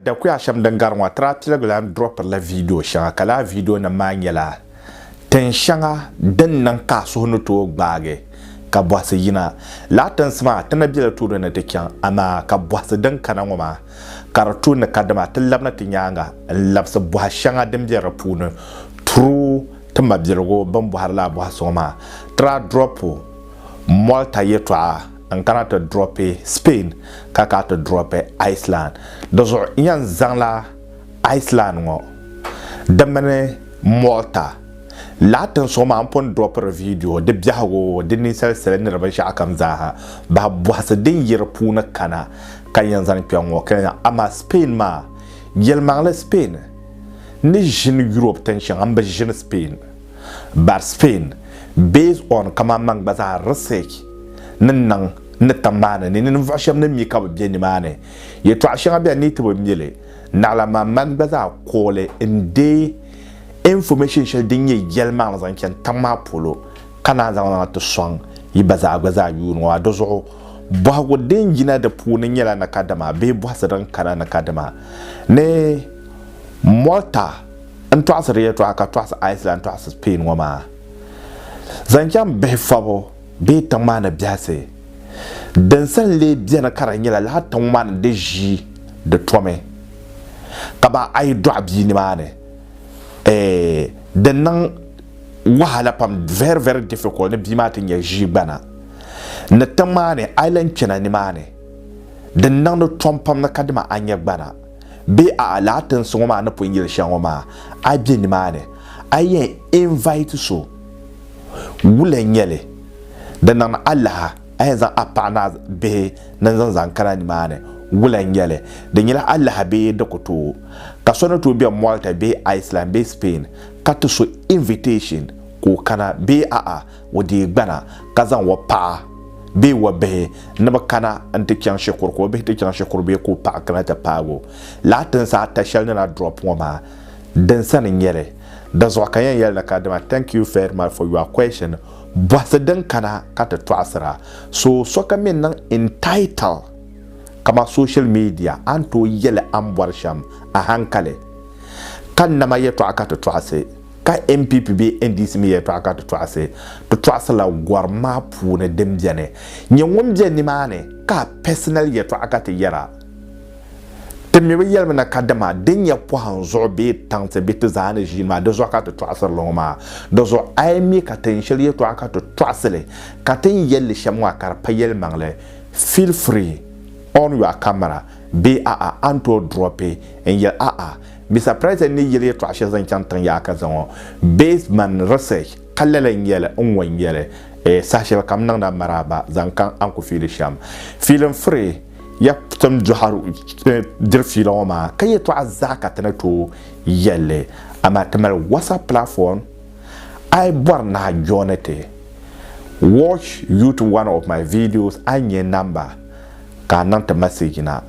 da ku ya sham dangar wa tratila glam drop la video shanga kala video na manyela ten shanga den nan ka so no to gbage ka boase yina la tan sma tan bila to na te kyan ama ka boase dan kana ngoma karatu na kadama tilabna tinyanga labsa boa shanga dem jera puna tru tamba bilgo bambo harla boaso ma tra drop Malta yetwa ankana to drop Spain kaka to drop Iceland dozo yan zangla Iceland ngo damane Malta latin soma ampon drop video de biago de ni sel ne rabasha akam zaha ba boasa din yerpu na kana kan zan piango kan ama Spain ma yel mangle Spain ni jin Europe tension amba jin Spain bar Spain based on kama mang baza research nan na tamana ni vasham na mi ka bi ni mane ye to ashanga bi ni to mile na la mang baza kole inde information shall dinye yelma zan kan tamma polo kana zan to song yi baza yu no adozo bo den jina da punin yela na kadama be bo sadan kana na kadama ne Malta to asere to aka to Iceland to Spain wama zanjam be fabo be tamana biase dan san le biana karanyela la tamana de ji de tome kaba ay do abi ni mane den nan wahala pam very difficult ne bi matin ya ji bana na tamane island chena ni mane den nan no tompam na kadima anya bana be a latin songoma na punyel shangoma abi ni mane ayen invite so wulen yele dan nan Allah ayen zan apana be nan zan kara ni mane wulen yele dan yela Allah be da kuto ka sona to be Malta be Iceland be Spain ka to so invitation ko kana be wodi gbana ka zan wa pa be wa be na bakana ante kyan shekur ko be te kyan shekur be ko pa kana ta pago latin sa ta shall na drop woma dan sanin yele da zo kan yele ka dama. Thank you very much for your question boasa dan kana ka ta twasra so ka min nan entitle kama social media anto yele ambarsham a hankale kan na ma yeto aka to twase ka MPP be NDC mi yeto aka to twase la gwarma pu ne demjane nyewom je ni mane ka personal yeto aka te yera temme be yelma na kadama denya po hanzo be tante be te zane jima de zo aka to twase loma dozo ai mi ka tenshel yeto aka to twase ka ten yelle shamwa kar payel mangle feel free on your camera be anto drop and ye be surprised ni yele to ashe zan chantan ya ka zan based man research kallalen yele onwan yele sashe kam nan da maraba zan kan an ku fili sham feeling free ya tam joharu dir filon ma kay to azaka tanato yele ama tamal WhatsApp platform I borna jonete watch YouTube one of my videos anye number kananta message na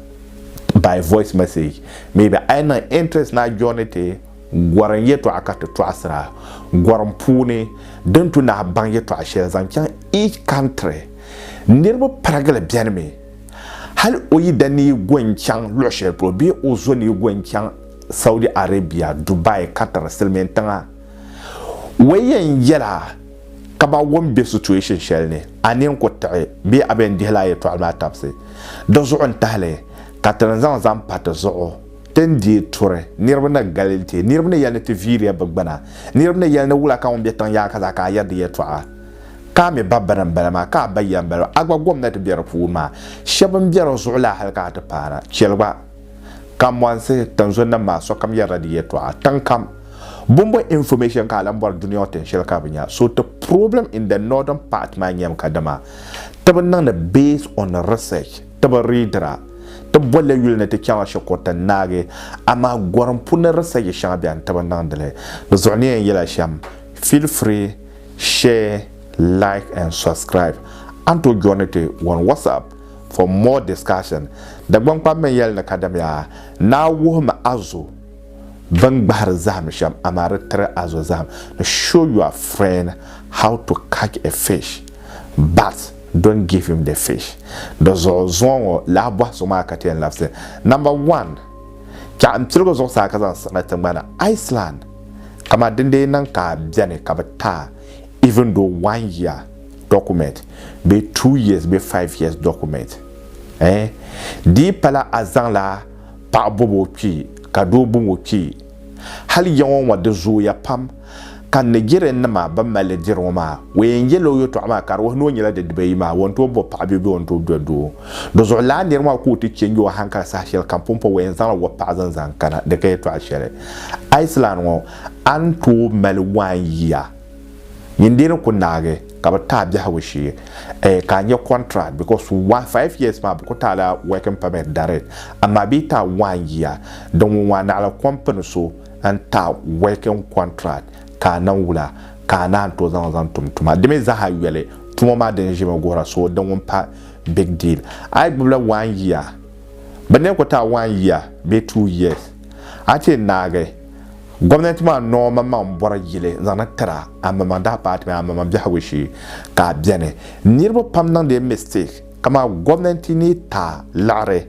by voice message maybe I na interest na jonete gwaran yeto akata to asra gwaran pune dentu na ban yeto ashe zankan each country nirbo paragala bianme hal oyi dani gwancan loshe pro bi ozoni gwancan Saudi Arabia Dubai Qatar Silmentanga wayen yela kaba won be situation shell ne anen ko tae bi aben dihla yeto alma tapse dozo on tahle katran zan pat zo ten di toure nirbna galilti nirbna yalne te viri bagbana nirbna yalne wula ka on be tan ya kaza ka yadde yeto ka me babbaran balama ka bayyan balo agwa gwamnati biyar fuma shaban biyar zuula halka ta fara chelba kam wanse tanzo na ma so kam yara di yeto tankam bumbo information ka lambar duniya ten shelka binya so the problem in the northern part ma nyam kadama taban nan based on research taban readera to bolle yulne te kyawa shokota nage ama goran puna research shabian taban nan dele do zoni yela sham feel free share like and subscribe and to join it on WhatsApp for more discussion da gban kwa men yel na kadamya na wo ma azo ban bahar zam sham amare tre azo zam to show your friend how to catch a fish but don't give him the fish dozo zongo la bwa so ma katen lafse number 1 kya mtilgo zo sa ka zan sana tambana Iceland kama dinde nan ka biane ka bata even though 1 year document be 2 years be 5 years document di pala azan la pa bobo ki ka do bungo ki hal yawon wa de zo ya pam kan ne gire nama ba male dirwo ma we yelo yo to ama kar wo no nyela de be ma won to bo pa be won to do zo la ndir ma ko ti chenjo hanka sa shel kampompo we zan wo pa zan kana de kay to ashere Iceland wo an to mel 1 year yindir ko nage ka ba ta bi hawishi ka nye contract because 5 years ma ko ta la working permit direct amma bi ta 1 year don wa na la company so an ta working contract ka nan wula ka nan to zan tumtuma de me za ha yele tuma ma de jima gora so don won pa big deal ai bula 1 year bane ko ta 1 year be 2 years ate nage gwamnati ma no ma mbora yile zana tara amma manda party amma bi hawishi ka biane nirbo pam nan de mistake kama gwamnati ni ta lare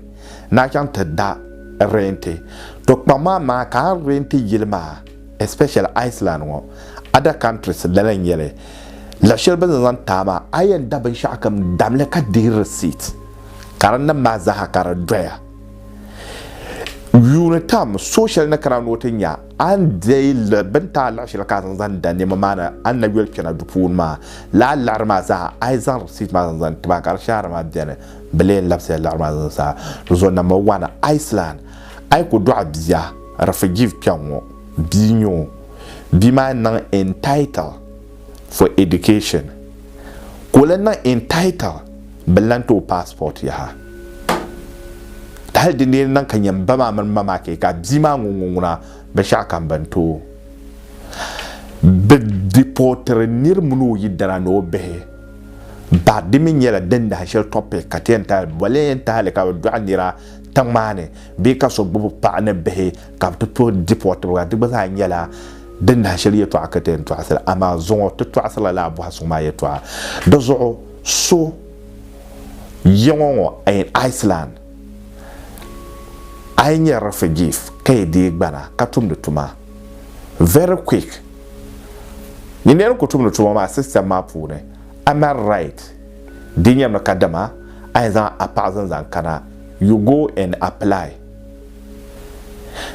na kan ta da rente to kpama ma ka rente yilma especially Iceland wo other countries lalan yele la shelba zan tama ayen da ban shakam damle ka di receipt karan ma za hakara doya unitam social na karan wotin ya an dai banta la shil ka zan da ne mana an na yel kana dupun ma la larma za aizan receipt ma zan ta kar shar ma dene belen lapse larma zan sa zo number 1 Iceland ai ko do abia refugee kyanwo binyo bima nan entitled for education kola nan entitled belanto passport ya dal dinde nan kan yamba mama ke ka bima ngunguna be shaka banto be deporter nir munu yidara no be ba dimin yela denda hashel topic katenta wale enta le ka do andira tamane be ka so bubu pa na be ka to deporter wa de ba nyela denda hashel yeto akaten to asala amazon to asala la bo hasuma yeto do zo so yongo in Iceland anya refugee kay de gbana katum de tuma very quick ni ne ko tum de tuma ma system ma pune am I right dinyam na kadama aiza apazan zan kana you go and apply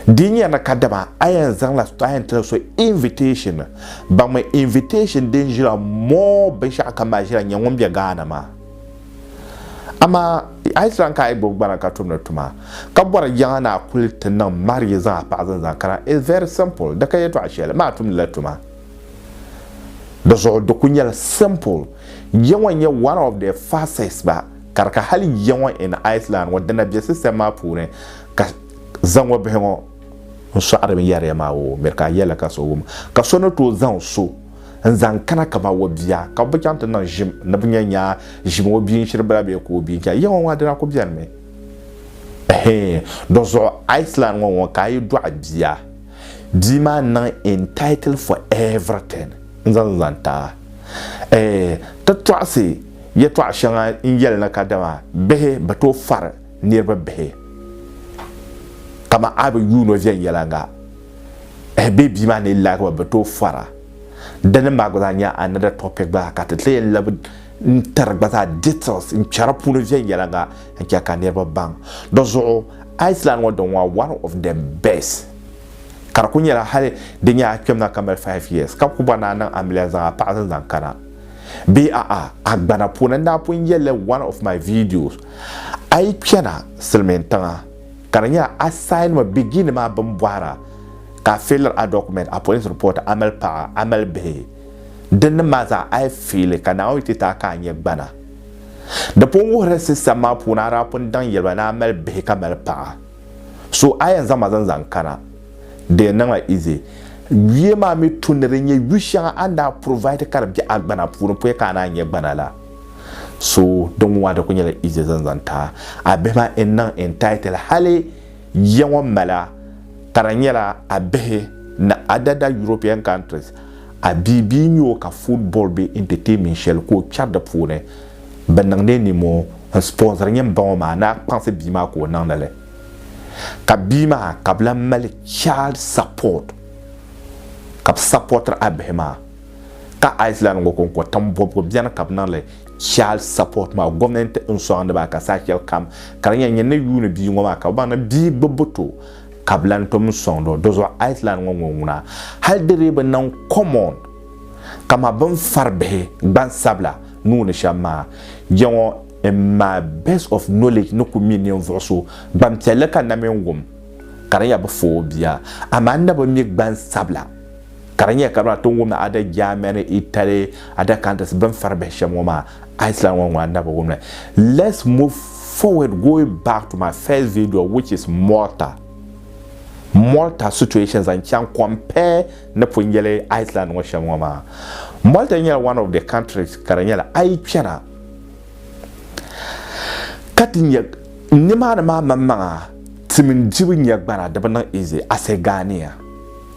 dinyam na kadama ayan zan la ayan tell so invitation ba my invitation denjira more be shaka ma jira nyangom bia gana ma ama Iceland ka ibo gbana ka tum na tuma ka bora yana kulta nan mari za apazan zan kana is very simple da kayeto ashele ma tum la tuma da zo do kunyal simple yawan ya one of the fastest ba karka hali yawan in Iceland wadda na biya system ma pune ka zanwa beho so arabi yare ma wo merka yela ka so ka so no to zan so zan kana ka ba wobia ka bu kyanta na jim na bunyanya jim wobi shirbara be ko bi ka yawan wa dana ko bian me do zo Iceland won ka yi do abia dima na entitled for everything zanzanta ta twasi ye twa shanga ingel na kadama behe bato far nirba behe kama abu yuno vyen yelanga baby man illa ko bato fara dan ma godanya another topic ba ka tle lab targbata details in charapuno vyen yelanga en ka nirba bang dozo Iceland one of the best karakunyela hale dinya kemna kamel 5 years kapubana nan amleza pa zan kana agbana puna nda pun yele one of my videos ai piana silmentanga karanya assign ma begin ma bambwara ka failure a document a police report amal pa amal be den maza ai feel kana oti ta ka anye gbana da pun wo system ma puna ra pun dan yelba na amal be kamal pa so ai zama zan kana de nanga easy wie ma me tunere nye wisha anda provide karabji agbana puru po kana nye gbanala so don wa da kunyela easy zanzanta abema ennan entitled hale yawan mala taranyela abehe na adada European countries abibinyo ka football be entertainment shell ko chada pune banang ne ni mo sponsor nyem ba ma na pense bima ko nan dale ka bima kabla mal child support kab supporter abhema ka Iceland ngo ko tambo ko biana kabna le child support ma government insonde ba ka sakel kam karanya nyene yune bi ngoma ka ba na bi boboto kablan tom sondo dozo Iceland ngo nguna hal dereba nan common kama ban farbe ban sabla nuna shama yawo in my best of knowledge no communion verso bam teleka na mengum karanya ba phobia amanda ba mi ban sabla karanya kabra to ngum ada jamene Italy ada countries ban farbe shamoma Iceland wanda ba gumna. Let's move forward, going back to my first video, which is Malta situations, and can compare na punjele Iceland wa shamoma. Malta is one of the countries karanya ai piana katinya nima na mama timin jiwin ya gbana da ban easy ase Ghana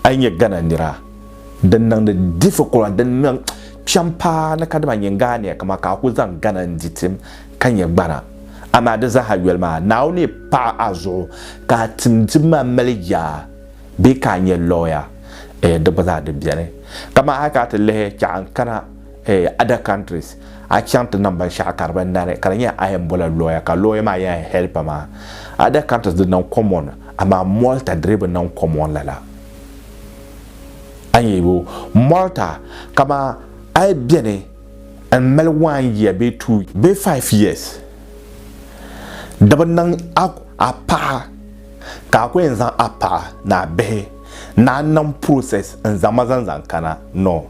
ai nya Ghana ndira dan nan da difficult dan nan champa na kadama nya Ghana kama ka ku zan Ghana nditim kan ya gbana amma da za ha yelma now ne pa azo ka timtima maliya be ka nya lawyer da baza da biyane kama haka ta lehe ka ankara other countries I can't number shakar bandare karanya I am bola lawyer ka lawyer ma ya help ma other countries do non common ama Malta driven non common lala anyibo Malta kama I biene and mel 1 year be 2 be 5 years daban nan apa ka ko en zan apa na be na nan process en zamazan zan kana no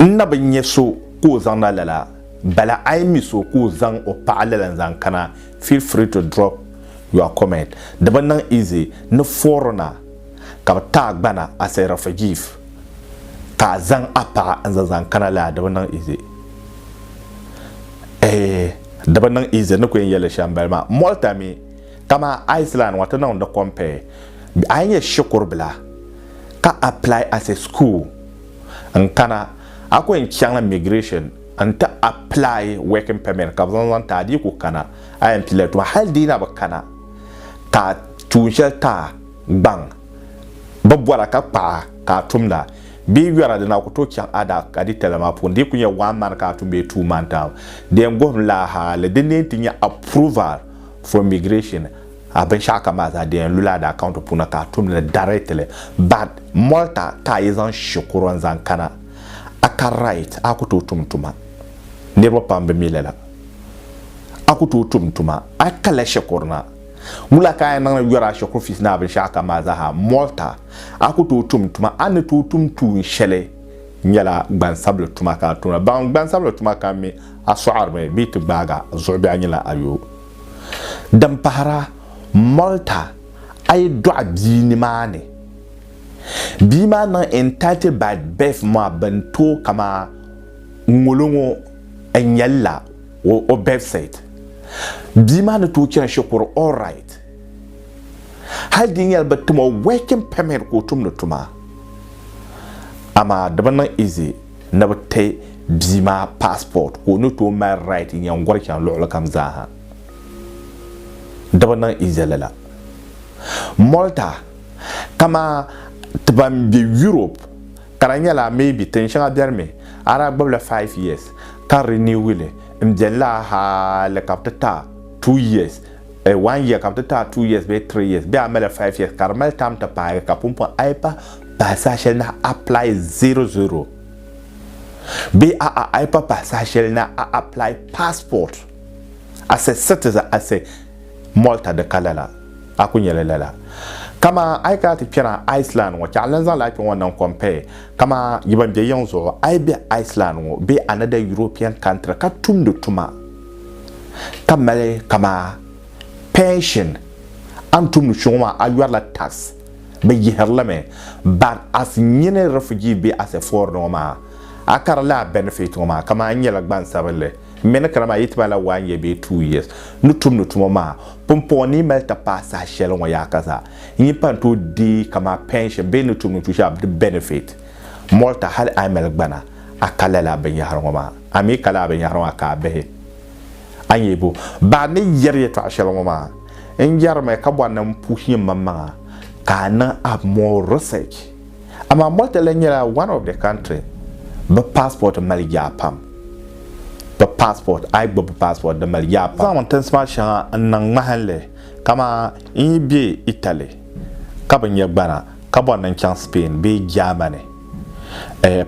na banye so ko zan lala bala ai mi so ko zan o palalan zan kana feel free to drop your comment daban nan easy no foreigner ka ta gbana as a refugee ka zan apa an zan kana la daban nan easy daban nan easy no ko yele shambal ma Malta mi kama Iceland wata nan da compare anye shukur bla ka apply as a school an kana ako in kyang migration anta apply working permit ka zan ta di ku kana ayan pilet wa hal dina ba kana ka tunsha ta bang babwara ka pa ka tumla bi yara da na ku to kyan ada ka di telema pon di kunya 1 man ka tumbe 2 man ta de ngom la ha le de tinya approval for migration aben shaka maza de lula da account puna ka tumla directly but Malta ka yizan shukuran zan kana aka right akuto tumtuma nebo pambe milela akuto tumtuma akala shakurna mula kaya nan yora shakuru fis na bin shaka maza ha Malta akuto tumtuma an to tumtu shele nyala ban sablo tuma ka tuna ban sablo tuma ka mi aswar me bit baga zobe anyala ayo dam pahara Malta ay do abini mane bima na entitled by birth ma bento kama ngolongo enyalla o birth set bima na to kira shukuru all right hal din yal batuma working permit ko tumno tuma ama daban easy na bate bima passport ko no to my right in yan gorkan lo kam zaha daban easy lala Malta kama tbam bi Europe karanya la maybe tension aderme ara babla 5 years ka renew le mjella ha le kaptata 2 years 1 year kaptata 2 years be 3 years be amela 5 years karmal tam ta pa ka pumpa aipa passage na apply 00 be aipa passage na apply passport as a citizen as a Malta de kalala akunyele lala kama ai ka ta kira Iceland wa chalan za lafi wannan compare kama yiban be yanzu ai be Iceland wo be another European country ka tumdu tuma kamale kama pension antum shoma aywala tax be yiherlame but as nyine refugee be as a foreigner ma akara la benefit ma kama anyela gban sabale mena karama yitbala 1 year be 2 years nutum ma pomponi melta passa shell wa yakaza yin panto di kama pension be nutum shab the benefit Malta hal amel gbana akala la ben yaharoma ami kala ben yaharoma ka be anyebo ba ni yere to shell ma en yarma ka bonna puhi mamma ka na have more research ama Malta la nyala one of the country ba passport malja pam ba passport ai ba passport da malja pam zaman tan sma sha nan mahalle kama in bi Italy ka ban ya gbana ka bonna chan Spain be Germany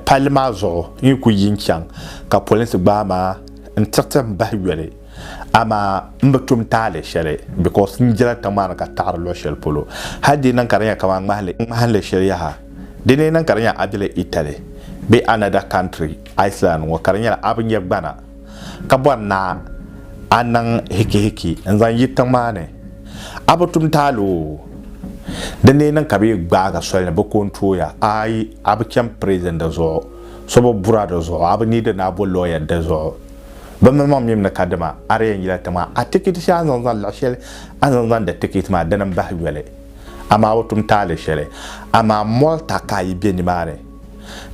palma zo in ku yin chan ka police ba ma entertain ba yele ama mbatum tale shere because njira tamana ka tar lo shel polo hadi nan karanya kama mahalle sharia ha dine nan karanya adile Italy be another country Iceland wa karanya abin yagbana kabwana anan hiki nzan yitamane abatum talo dine nan kabe gbaga so ne ba control ya ai abkam president da zo so bo brother zo abni da na bo lawyer da zo bama mam yim na kadama are yila tama a ticket sha zan la shele an da ticket ma danan ba wele ama wutum tale shele ama Malta kai bi ni mare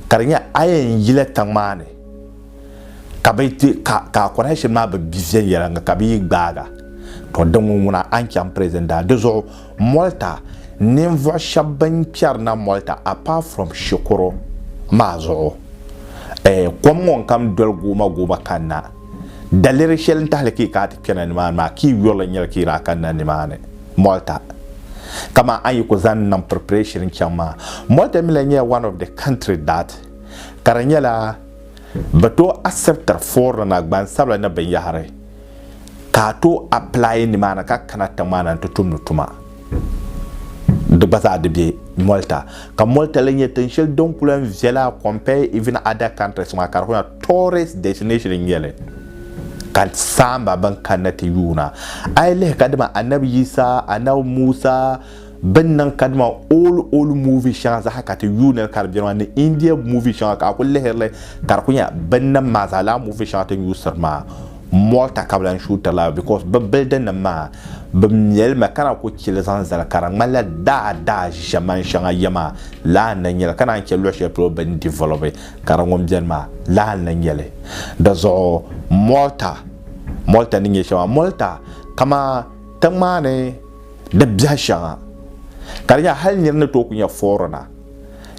karnya ayen yila tamane kabaiti ka connection ma ba bizien yala nga kabi gbaga to dangu muna an kyam president da zo Malta nimvo shaban pyar na Malta apart from Shukuro mazo komon kam dolgu ma go bakanna dalir shel tahliki ka tikena ni ma ki yola nyal ki ra kan ni mane Malta kama ayi ko zan nam preparation chama Malta milenya one of the country that karanyala bato accept for na gban sabla na ben yahare ka to apply ni mana ka kana tamana to tumnutuma de basa de bi Malta ka Malta lenye tension donc pour un vela compare even other countries ma karona tourist destination ngele kan samba ban kanati yuna ai le kadma annabi Isa annabi Musa bannan kadma all movie shan za haka ta yuna karbiyar ne India movie shan ka kulle herle karkunya bannan mazala movie shan ta yusar ma Malta kablan shooter la because babelden ma bamyel makana ko kilzan zala karan mala da jaman shan yama la nan yel kana ke lo she pro ben develop karan ngom jenma la nan yele da zo Malta ninge shawa Malta kama tamane da biya shan karya hal nyirna to kunya forona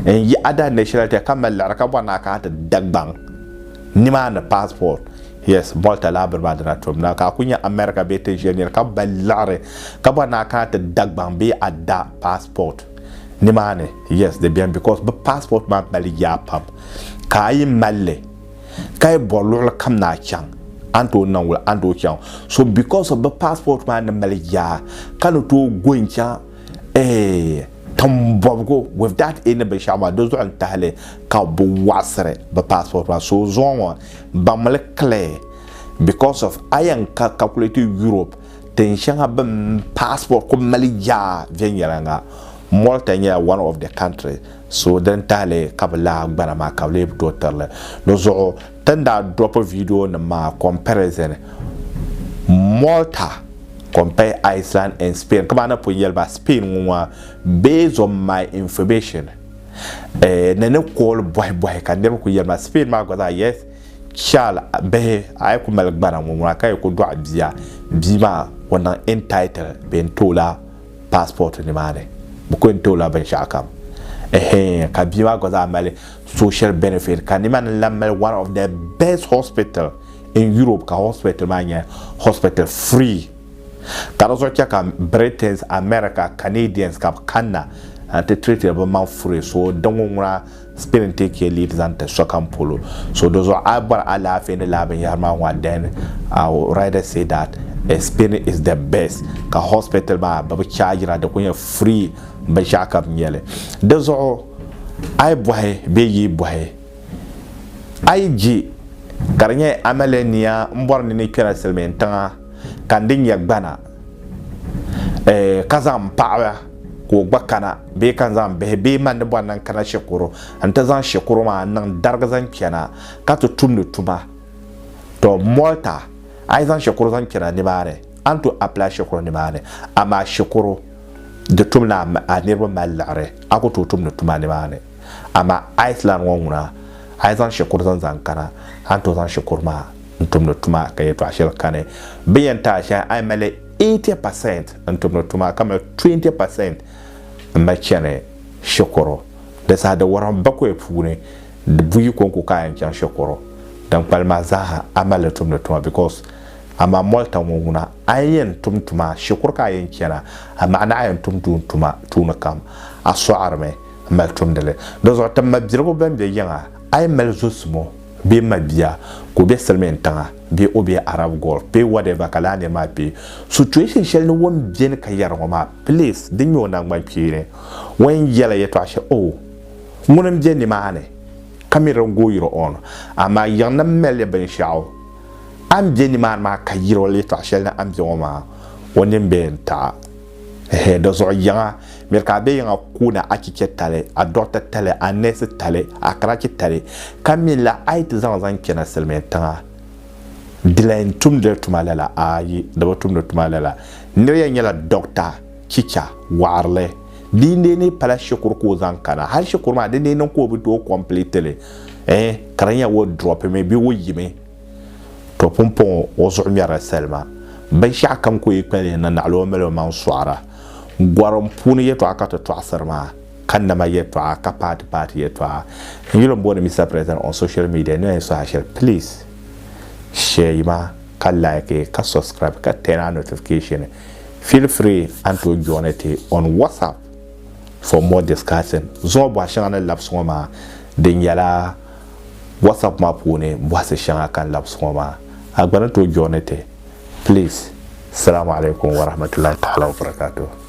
en yi ada nationality kamal la ka bana ka ta dagbang nima na passport yes Malta la barba da tom na ka kunya America be te jenier ka ballare ka bana ka ta dagbang be ada passport nima ne yes de bien because the passport ma bali ya pap kai malle kai bolul kam na chang anto nan wala anto chang so because of the passport ma na mali ya kan to going cha tambogo with that in the shama dozo an tahle ka bo wasre ba passport ma so zon ba mal clear because of ayan ka calculate Europe tension ha passport ko mali ya venyaranga Malta nya one of the country so then tale kabla gbana ma kable to terle no zo tanda drop a video na ma comparison Malta compare Iceland and Spain kama na po yelba Spain nwa based on my information nene call boy kan dem ko yelba Spain ma go that yes chal be ay ko mal gbana mo na kay ko do abia bima wona entitled ben tola passport ni mane buko tola ben shakam ka bima go that male social benefit kan man lamal one of the best hospital in Europe ka hospital manya hospital free karazo ka Britains America Canadians ka kanna ante treat ba man free so dangumra Spain take lead zante so kampolo so dozo abar ala fe ne laben yarma wa den I would rather say that Spain is the best ka hospital ba charge ra da kunya free ba shaka nyele dozo ay boy be yi boy ay ji karnya amalenia mbor ni kira selmen tanga kandin yagbana kazam pawa ko gbakana be kanzam be man de bonan kana shekuro anta zan shekuro ma nan darga zan kena ka to tumnu tuma to Malta ai zan shekuro zan kena ni bare anto apply shekuro ni bare ama shekuro de tumna a nirba malare ako to tumnu tuma ni bare ama Iceland wonguna ai zan shekuro zan kana anto zan shekuro ma tumnu tuma kay to ashel kane biyan ta sha ai male 80% n tumdi tuma ka mali 20% n ma chɛni shikuru di saha di wurim bakɔi puuni buyi konku ka yɛn chɛŋ shikuru din kpali maa zaaha a mali tumdi tuma because ama molta ŋɔ ŋuna a yɛn tum tuma shikuru ka a yɛn chɛna a maana a yɛn tum tuma tuuni kam a sɔɣirimi n mali tumdili di zuɣu ti ma birigu ban be yiŋa a yɛn mali zosimo bee ma bia ko be silimiin tiŋa bee o be arab gulf bee whatever ka laa nirmaa bee situation shɛli ni wɔn beni ka yɛri ŋɔ maa please din nyɛ o nangban kpeeni wɔn yɛla yɛtɔɣa shɛ o ŋuni n be nimaani ka mi din go yiri on amma yiŋ ni mali binshɛɣu an be nimaani maa ka yiri o yɛtɔɣa shɛli ni an be ŋɔ maa o nin be n taɣa di zuɣu yiŋa mir ka be yiŋa kuna a chiche tali a doctor tali a nurse tali a karachi tali ka min la a yi ti zaŋ chɛna silimiin tiŋa dilan tumdi tuma lala ayi da ba tumdi tuma lala nira ya nyɛla doctor chicha waɣarili di ne ni pala shikuru ko zaŋ kana hal shikuru maa di ne ni ko bi do completely ka di nyɛ wo drop mi bi wo yimi to pumpɔŋ o zuɣu ŋmɛrila salima binshɛɣu kam ko yi kpɛli na naɣali o mali o maŋ sɔɣira gɔrim puuni yɛtɔɣa ka ti tɔɣasiri maa ka nama yɛtɔɣa ka paati yɛtɔɣa n yuli n booni Mr. President on social media ni yɛn sɔha shɛli please share yi ma ka like ka subscribe ka turn on notification feel free and to join it on WhatsApp for more discussion zuɣu bɔha shɛŋa ni labisi ŋɔ maa din yɛla WhatsApp maa puuni bɔhisi shɛŋa kan labisi ŋɔ maa a gba ni to join it please. Assalamu alaikum wa rahmatullahi ta'ala wa barakatuh.